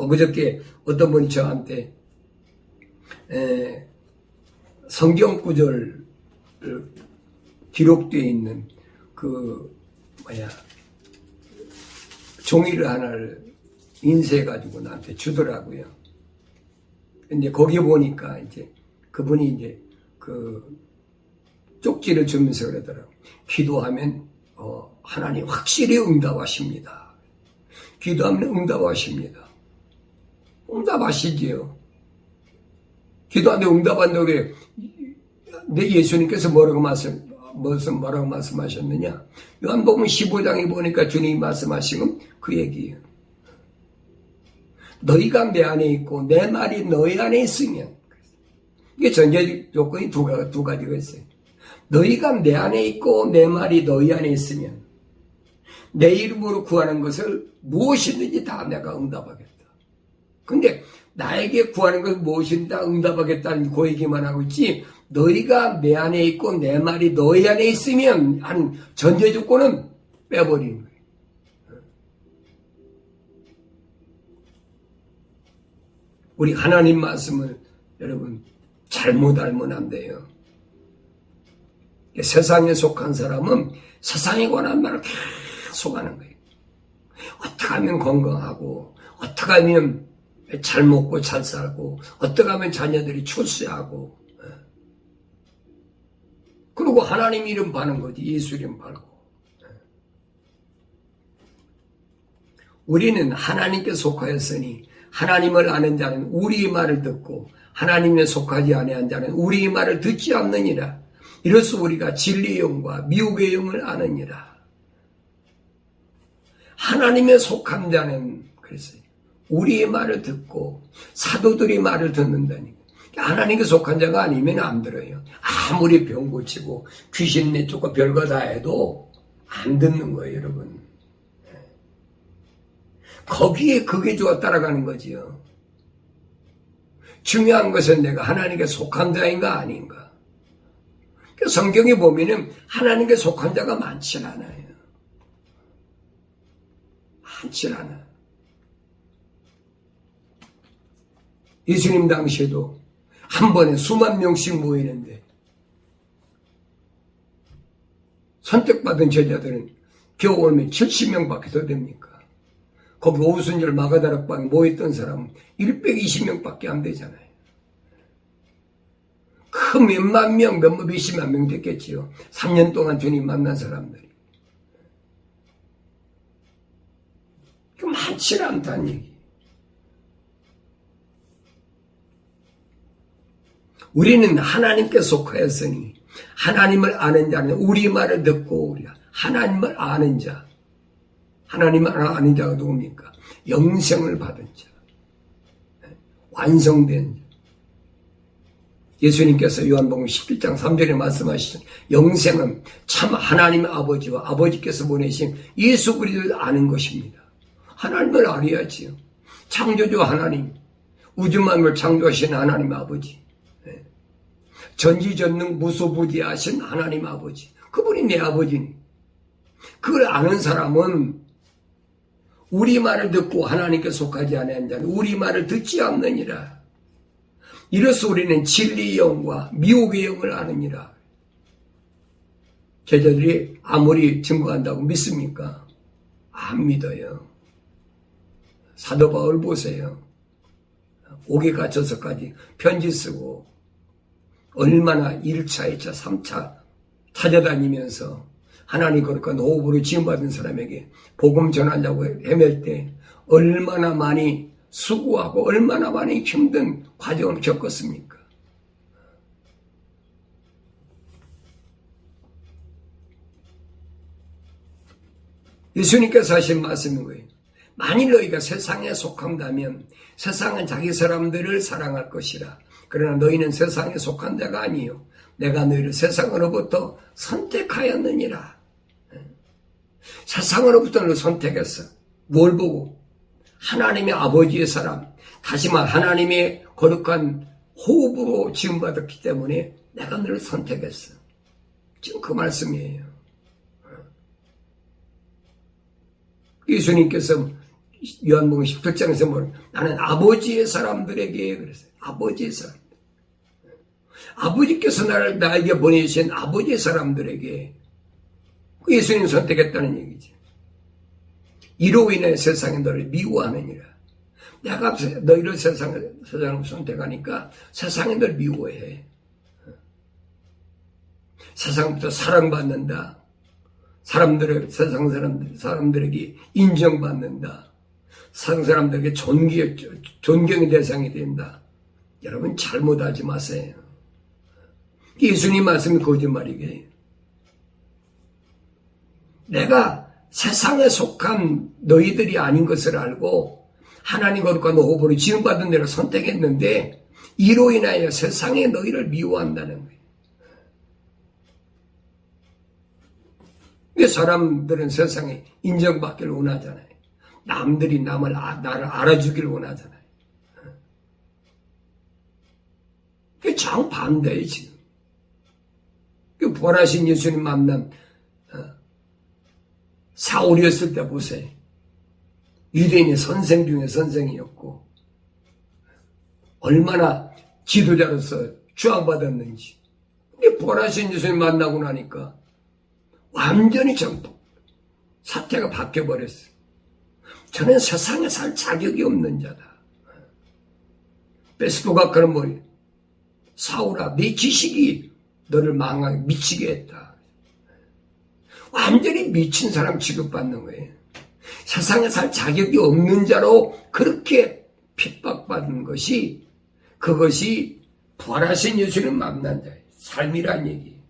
그저께 어떤 분이 저한테 성경 구절 기록되어 있는 종이를 하나를 인쇄해가지고 나한테 주더라고요. 근데 거기 보니까 이제 그분이 이제 쪽지를 주면서 그러더라고요. 기도하면 하나님 확실히 응답하십니다. 기도하면 응답하십니다. 응답하시지요. 기도하는데 응답한다고 그래. 내 예수님께서 뭐라고 말씀하셨느냐? 요한복음 15장에 보니까 주님이 말씀하신 건 그 얘기예요. 너희가 내 안에 있고 내 말이 너희 안에 있으면, 이게 전제 조건이 두 가지가 있어요. 너희가 내 안에 있고 내 말이 너희 안에 있으면 내 이름으로 구하는 것을 무엇이든지 다 내가 응답하겠다. 근데 나에게 구하는 것을 무엇이든지 다 응답하겠다는 그 얘기만 하고 있지, 너희가 내 안에 있고 내 말이 너희 안에 있으면 하는 전제 조건은 빼버리는 거예요. 우리 하나님 말씀을 여러분 잘못 알면 안 돼요. 세상에 속한 사람은 세상에 관한 말을 계속 하는 거예요. 어떻게 하면 건강하고, 어떻게 하면 잘 먹고 잘 살고, 어떻게 하면 자녀들이 출세하고, 그리고 하나님 이름 바는 거지. 예수 이름 바고. 우리는 하나님께 속하였으니 하나님을 아는 자는 우리의 말을 듣고 하나님에 속하지 아니한 자는 우리의 말을 듣지 않느니라. 이로써 우리가 진리의 영과 미혹의 영을 아느니라. 하나님에 속한 자는 그랬어요. 우리의 말을 듣고 사도들의 말을 듣는다니까. 하나님께 속한 자가 아니면 안 들어요. 아무리 병 고치고 귀신 내쫓고 별거 다 해도 안 듣는 거예요, 여러분. 거기에 그게 좋아 따라가는 거지요. 중요한 것은 내가 하나님께 속한 자인가 아닌가. 성경에 보면은 하나님께 속한 자가 많지 않아요. 많지 않아. 예수님 당시에도 한 번에 수만 명씩 모이는데 선택받은 제자들은 겨우 오면 70명밖에 더 됩니까? 거기 오순절 마가다락방에 모였던 사람은 120명밖에 안 되잖아요. 그 몇만 명, 몇십만 명 됐겠지요. 3년 동안 주님 만난 사람들이. 그 많지 않다는 얘기. 우리는 하나님께 속하였으니 하나님을 아는 자는 우리 말을 듣고 우리가 하나님을 아는 자. 하나님을 아는 자가 누굽니까? 영생을 받은 자. 완성된 자. 예수님께서 요한복음 11장 3절에 말씀하시죠. 영생은 참 하나님의 아버지와 아버지께서 보내신 예수 그리스도를 아는 것입니다. 하나님을 알아야지요. 창조주 하나님, 우주만물을 창조하신 하나님 아버지, 전지전능 무소부지하신 하나님 아버지, 그분이 내 아버지니. 그걸 아는 사람은 우리 말을 듣고 하나님께 속하지 아니한 자는 우리 말을 듣지 않느니라. 이로써 우리는 진리의 영과 미혹의 영을 아느니라. 제자들이 아무리 증거한다고 믿습니까? 안 믿어요. 사도 바울 보세요. 옥에 갇혀서까지 편지 쓰고 얼마나 1차, 2차, 3차 찾아다니면서 하나님 거룩한 호흡으로 지음받은 사람에게 복음 전하려고 헤맬 때 얼마나 많이 수고하고 얼마나 많이 힘든 과정을 겪었습니까? 예수님께서 하신 말씀인 거예요. 만일 너희가 세상에 속한다면 세상은 자기 사람들을 사랑할 것이라. 그러나 너희는 세상에 속한 자가 아니요 내가 너희를 세상으로부터 선택하였느니라. 세상으로부터 너를 선택했어. 뭘 보고? 하나님의 아버지의 사람, 다시 말 하나님의 거룩한 호흡으로 지음받았기 때문에 내가 너를 선택했어. 지금 그 말씀이에요. 예수님께서 요한복음 18장에서 뭘 나는 아버지의 사람들에게 그랬어요. 아버지의 사람. 아버지께서 나에게 보내주신 아버지의 사람들에게 예수님 선택했다는 얘기지. 이로 인해 세상이 너를 미워하느니라. 내가 너희를 세상을 선택하니까 세상이 너를 미워해. 세상부터 사랑받는다. 세상 사람들에게 인정받는다. 세상 사람들에게 존경의 대상이 된다. 여러분 잘못하지 마세요. 예수님 말씀이 거짓말이게. 내가 세상에 속한 너희들이 아닌 것을 알고 하나님 거룩한 호흡으로 지음받은 대로 선택했는데 이로 인하여 세상에 너희를 미워한다는 거예요. 근데 사람들은 세상에 인정받기를 원하잖아요. 남들이 나를 알아주기를 원하잖아요. 그게 정반대예요, 지금. 그 부활하신 예수님 만난 사울이었을 때 보세요. 유대인의 선생 중에 선생이었고 얼마나 지도자로서 추앙받았는지. 근데 부활하신 예수님 만나고 나니까 완전히 전부 사태가 바뀌어버렸어요. 저는 세상에 살 자격이 없는 자다. 베스도가크는 뭐예요? 사울아, 네 지식이 너를 망하게 미치게 했다. 완전히 미친 사람 취급받는 거예요. 세상에 살 자격이 없는 자로 그렇게 핍박받는 것이, 그것이 부활하신 예수님 만난 자의 삶이란 얘기.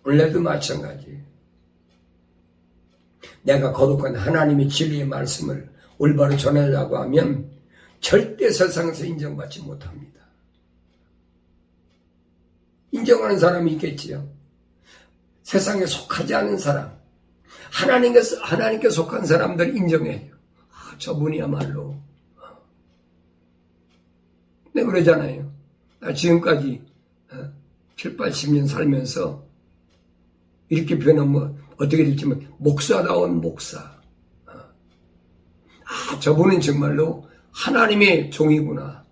원래도 마찬가지예요. 내가 거룩한 하나님의 진리의 말씀을 올바로 전하려고 하면 절대 세상에서 인정받지 못합니다. 인정하는 사람이 있겠지요. 세상에 속하지 않은 사람, 하나님께 속한 사람들 인정해요. 저분이야말로. 네, 그러잖아요. 나 지금까지 7, 80년 살면서 이렇게 표현하면 어떻게 될지 모르겠지만 목사다운 목사. 저분은 정말로 하나님의 종이구나.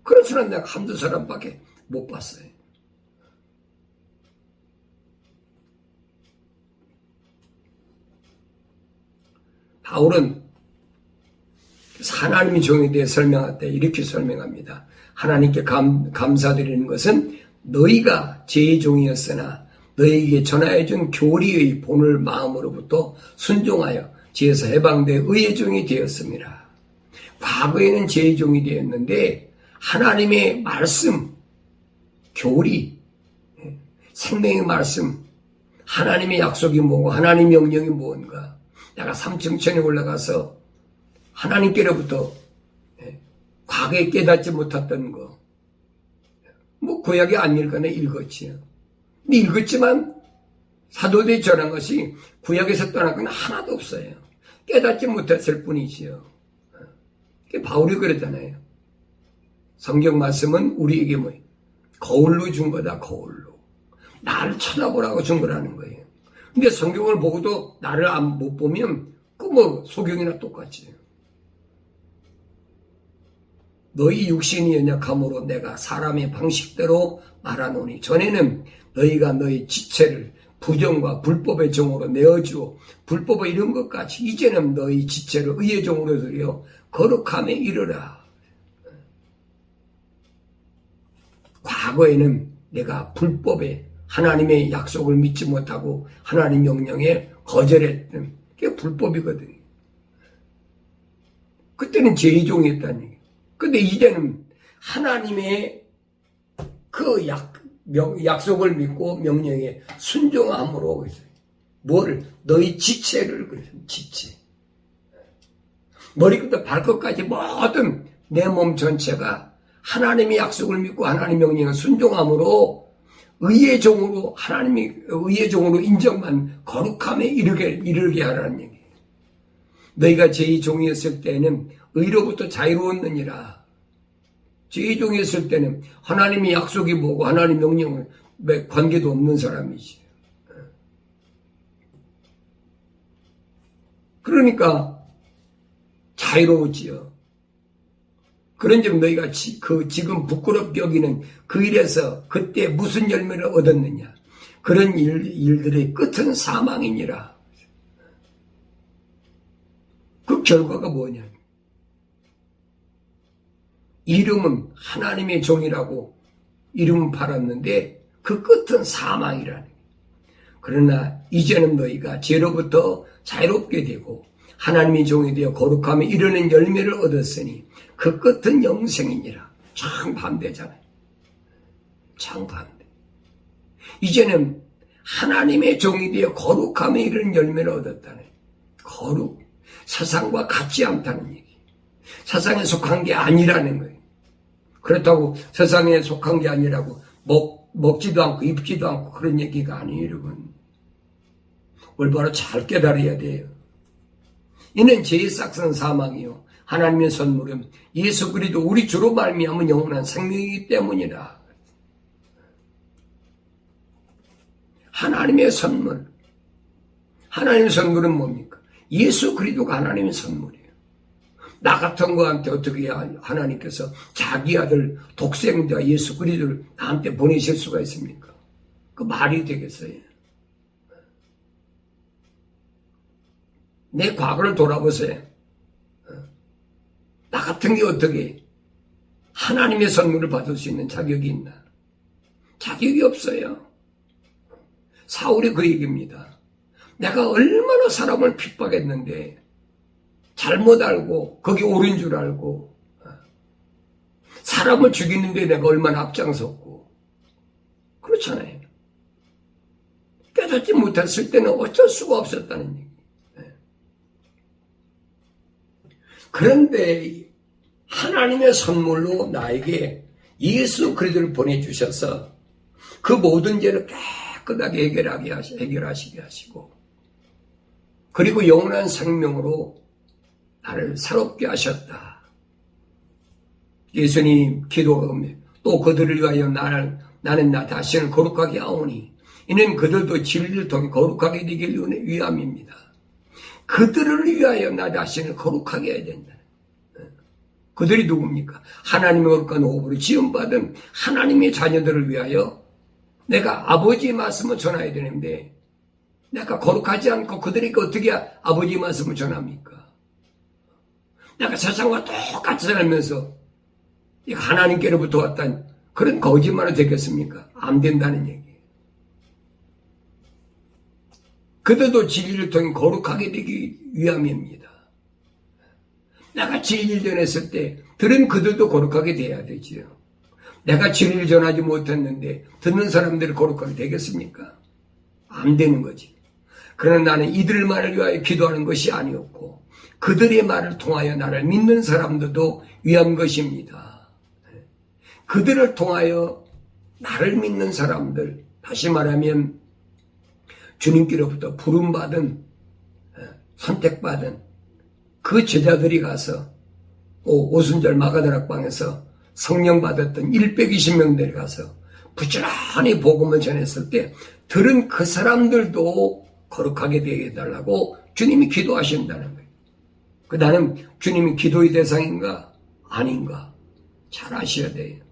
그런 사람 내가 한두 사람밖에 못 봤어요. 바울은 하나님의 종에 대해 설명할 때 이렇게 설명합니다. 하나님께 감사드리는 것은 너희가 제 종이었으나 너희에게 전하여준 교리의 본을 마음으로부터 순종하여 지에서 해방돼 의의 종이 되었습니다. 과거에는 제 종이 되었는데 하나님의 말씀, 교리, 생명의 말씀, 하나님의 약속이 뭐고 하나님의 명령이 뭔가, 내가 삼층천에 올라가서 하나님께로부터 과거에 깨닫지 못했던 거, 뭐 구약이 안 읽거나 읽었지요. 근데 읽었지만 사도들이 전한 것이 구약에서 떠난 건 하나도 없어요. 깨닫지 못했을 뿐이지요. 바울이 그랬잖아요. 성경 말씀은 우리에게 뭐 거울로 준 거다, 거울로. 나를 쳐다보라고 준 거라는 거예요. 근데 성경을 보고도 나를 못 보면 그 뭐 소경이나 똑같지. 너희 육신이 연약함으로 내가 사람의 방식대로 말하노니 전에는 너희가 너희 지체를 부정과 불법의 종으로 내어주어 불법의 이런 것까지 이제는 너희 지체를 의의 종으로 들여 거룩함에 이르라. 과거에는 내가 불법에 하나님의 약속을 믿지 못하고 하나님 명령에 거절했던 게 불법이거든요. 그때는 제2종이었다는 얘기예요. 근데 이제는 하나님의 그 약속을 믿고 명령에 순종함으로 뭐를? 너희 지체를 그래서 지체. 머리부터 발끝까지 모든 내 몸 전체가 하나님의 약속을 믿고 하나님 명령에 순종함으로 의의 종으로 하나님이 의의 종으로 인정만 거룩함에 이르게 하라는 얘기예요. 너희가 제2종이었을 때는 의로부터 자유로웠느니라. 제2종이었을 때는 하나님의 약속이 뭐고 하나님 명령을 관계도 없는 사람이지. 그러니까 자유로웠지요. 그런즉 너희가 지금 부끄럽게 여기는 그 일에서 그때 무슨 열매를 얻었느냐. 그런 일들의 끝은 사망이니라. 그 결과가 뭐냐. 이름은 하나님의 종이라고 이름은 팔았는데 그 끝은 사망이라는. 그러나 이제는 너희가 죄로부터 자유롭게 되고 하나님의 종이 되어 거룩함에 이르는 열매를 얻었으니 그 끝은 영생이니라. 정반대잖아요. 정반대. 이제는 하나님의 종이 되어 거룩함에 이르는 열매를 얻었다네. 거룩. 세상과 같지 않다는 얘기. 세상에 속한 게 아니라는 거예요. 그렇다고 세상에 속한 게 아니라고 먹지도 않고 입지도 않고 그런 얘기가 아니에요, 여러분. 올바로 잘 깨달아야 돼요. 이는 죄의 싹은 사망이요 하나님의 선물은 예수 그리스도 우리 주로 말미암은 영원한 생명이기 때문이라. 하나님의 선물. 하나님의 선물은 뭡니까? 예수 그리스도가 하나님의 선물이에요. 나 같은 거한테 어떻게 하나님께서 자기 아들 독생자 예수 그리스도를 나한테 보내실 수가 있습니까? 그 말이 되겠어요? 내 과거를 돌아보세요. 나 같은 게 어떻게 하나님의 선물을 받을 수 있는 자격이 있나? 자격이 없어요. 사울이 그 얘기입니다. 내가 얼마나 사람을 핍박했는데 잘못 알고 거기 옳은 줄 알고 사람을 죽이는데 내가 얼마나 앞장섰고 그렇잖아요. 깨닫지 못했을 때는 어쩔 수가 없었다는 얘기. 그런데 하나님의 선물로 나에게 예수 그리스도를 보내주셔서 그 모든 죄를 깨끗하게 해결하시게 하시고 그리고 영원한 생명으로 나를 새롭게 하셨다. 예수님 기도하며 또 그들을 위하여 나는 나 자신을 거룩하게 하오니 이는 그들도 진리를 통해 거룩하게 되길 위함입니다. 그들을 위하여 나 자신을 거룩하게 해야 된다. 그들이 누굽니까? 하나님의 거룩한 호흡으로 지음받은 하나님의 자녀들을 위하여 내가 아버지의 말씀을 전해야 되는데 내가 거룩하지 않고 그들에게 어떻게 아버지의 말씀을 전합니까? 내가 세상과 똑같이 살면서 하나님께로부터 왔다는 그런 거짓말이 되겠습니까? 안 된다는 얘기예요. 그들도 진리를 통해 거룩하게 되기 위함입니다. 내가 진리를 전했을 때 들은 그들도 거룩하게 돼야 되지요. 내가 진리를 전하지 못했는데 듣는 사람들이 거룩하게 되겠습니까? 안 되는 거지. 그러나 나는 이들 말을 위하여 기도하는 것이 아니었고 그들의 말을 통하여 나를 믿는 사람들도 위한 것입니다. 그들을 통하여 나를 믿는 사람들, 다시 말하면 주님께로부터 부름받은 선택받은 그 제자들이 가서 오순절 마가다락방에서 성령 받았던 120명들이 가서 부지런히 복음을 전했을 때 들은 그 사람들도 거룩하게 되게 해달라고 주님이 기도하신다는 거예요. 나는 주님이 기도의 대상인가 아닌가 잘 아셔야 돼요.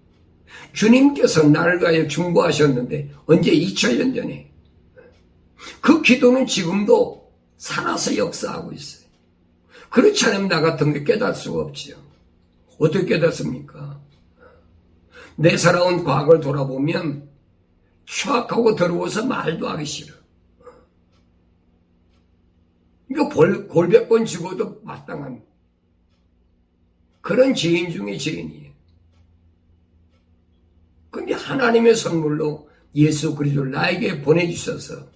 주님께서 나를 위하여 중보하셨는데 언제 2000년 전에 그 기도는 지금도 살아서 역사하고 있어요. 그렇지 않으면 나 같은 게 깨달을 수가 없지요. 어떻게 깨닫습니까? 내 살아온 과거를 돌아보면 추악하고 더러워서 말도 하기 싫어. 이거 골백번 죽어도 마땅한 그런 죄인 중에 죄인이에요. 그런데 하나님의 선물로 예수 그리스도를 나에게 보내주셔서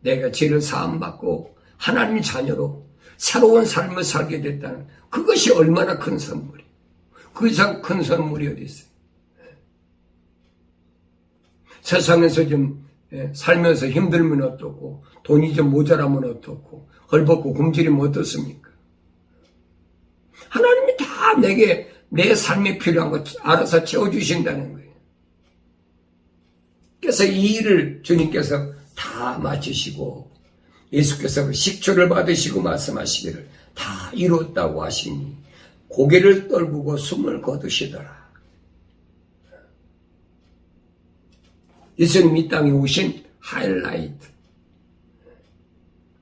내가 죄를 사함받고 하나님의 자녀로 새로운 삶을 살게 됐다는 그것이 얼마나 큰 선물이에요. 그 이상 큰 선물이 어디 있어요. 세상에서 좀 살면서 힘들면 어떻고 돈이 좀 모자라면 어떻고 헐벗고 굶주리면 어떻습니까? 하나님이 다 내게 내 삶에 필요한 것 알아서 채워주신다는 거예요. 그래서 이 일을 주님께서 다 마치시고 예수께서 그 식초를 받으시고 말씀하시기를 다 이뤘다고 하시니 고개를 떨구고 숨을 거두시더라. 예수님이 이 땅에 오신 하이라이트.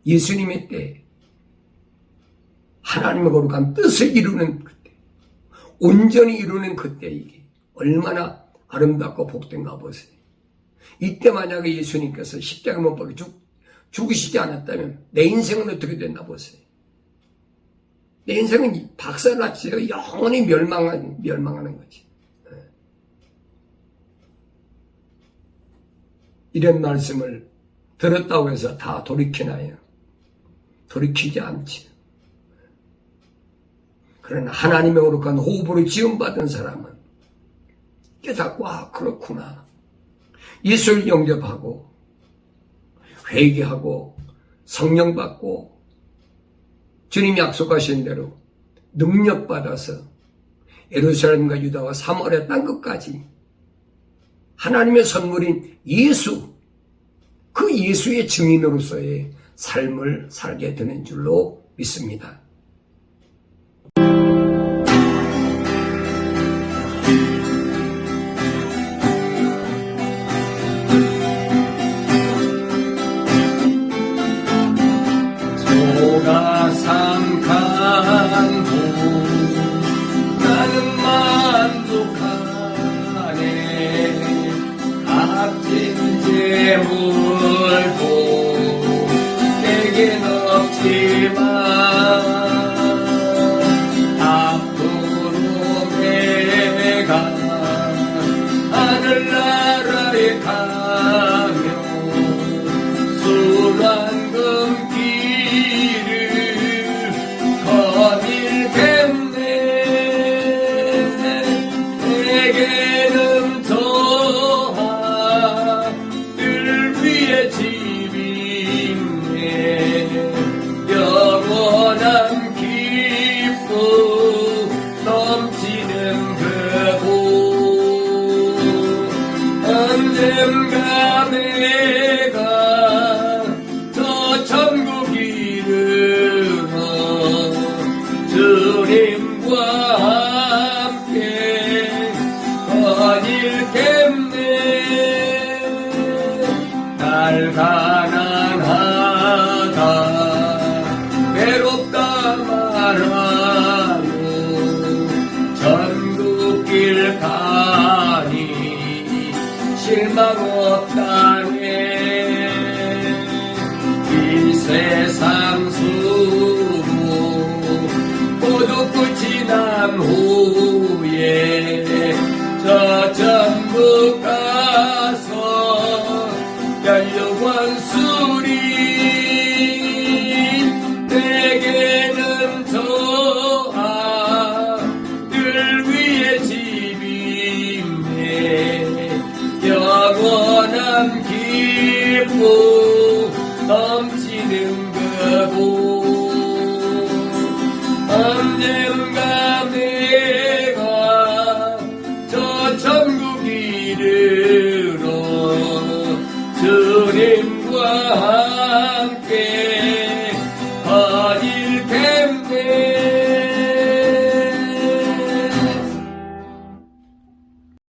예수님의 때 하나님의 거룩한 뜻을 이루는 그때 온전히 이루는 그때 이게 얼마나 아름답고 복된가 보세요. 이때 만약에 예수님께서 십자가 못 박혀 죽으시지 않았다면 내 인생은 어떻게 됐나 보세요. 내 인생은 박살났어요. 영원히 멸망하는 거지. 이런 말씀을 들었다고 해서 다 돌이키나요? 돌이키지 않지. 그러나 하나님의 거룩한 호흡으로 지음받은 사람은 깨닫고 그렇구나. 예수를 영접하고 회개하고 성령 받고 주님 약속하신 대로 능력받아서 예루살렘과 유다와 사마리아 땅끝까지 하나님의 선물인 예수, 그 예수의 증인으로서의 삶을 살게 되는 줄로 믿습니다. 소가 삼간도 나는 만족하네. 값진 재물도 내겐 없지만 앞으로 내가 하늘나라에 가며 수란금 길을 거닐겠네. 내게는 저하늘 위에 집이 있네. 영원한 기쁨 넘치는 그곳. 언젠가 내가 저 천국 이르러 주님과